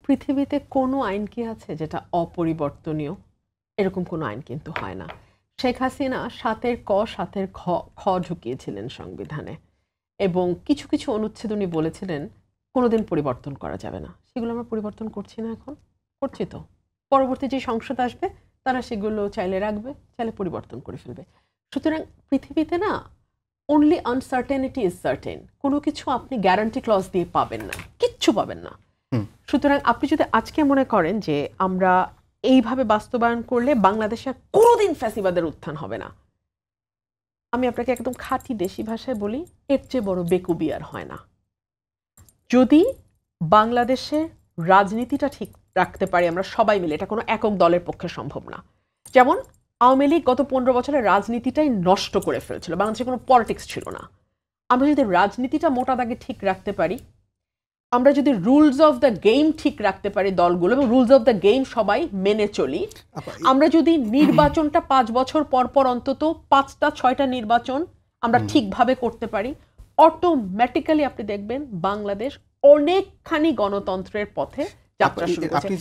পৃথিবীতে কোনো আইন কি আছে যেটা অপরিবর্তনীয়? এরকম কোনো আইন কিন্তু হয় না। শেখ হাসিনা ৭-এর ক ৭-এর খ ঢুকিয়েছিলেন সংবিধানে এবং কিছু কিছু অনুচ্ছেদ উনি বলেছিলেন কোনোদিন পরিবর্তন করা যাবে না। সেগুলো আমরা পরিবর্তন করছি না এখন? করছি তো। পরবর্তী যে সংসদ আসবে তারা সেগুলো চাইলে রাখবে, চাইলে পরিবর্তন করে ফেলবে। সুতরাং পৃথিবীতে না অনলি আনসার্টেনিটি ইজ সার্টেন। কোনো কিছু আপনি গ্যারান্টি ক্লজ দিয়ে পাবেন না, কিচ্ছু পাবেন না। সুতরাং আপনি যদি আজকে মনে করেন যে আমরা এইভাবে বাস্তবায়ন করলে বাংলাদেশে কোনোদিন ফ্যাসিবাদের উত্থান হবে না, আমি আপনাকে একদম খাঁটি দেশি ভাষায় বলি, এর চেয়ে বড় বেকুবি আর হয় না। যদি বাংলাদেশের রাজনীতিটা ঠিক রাখতে পারি আমরা সবাই মিলে, এটা কোনো একক দলের পক্ষে সম্ভব না। যেমন আওয়ামী লীগ গত 15 বছরের রাজনীতিটাই নষ্ট করে ফেলছিল, বাংলাদেশে কোনো পলিটিক্স ছিল না। আমরা যদি রাজনীতিটা মোটা দাগে ঠিক রাখতে পারি, আমরা যদি রুলস অফ দ্য গেম ঠিক রাখতে পারি দলগুলো, এবং রুলস অফ দ্য গেম সবাই মেনে চলি, আমরা যদি নির্বাচনটা 5 বছর পর পর অন্তত 5টা 6টা নির্বাচন আমরা ঠিকভাবে করতে পারি, অটোমেটিক্যালি আপনি দেখবেন বাংলাদেশ অনেকখানি গণতন্ত্রের পথে যাত্রা শুরু করছে।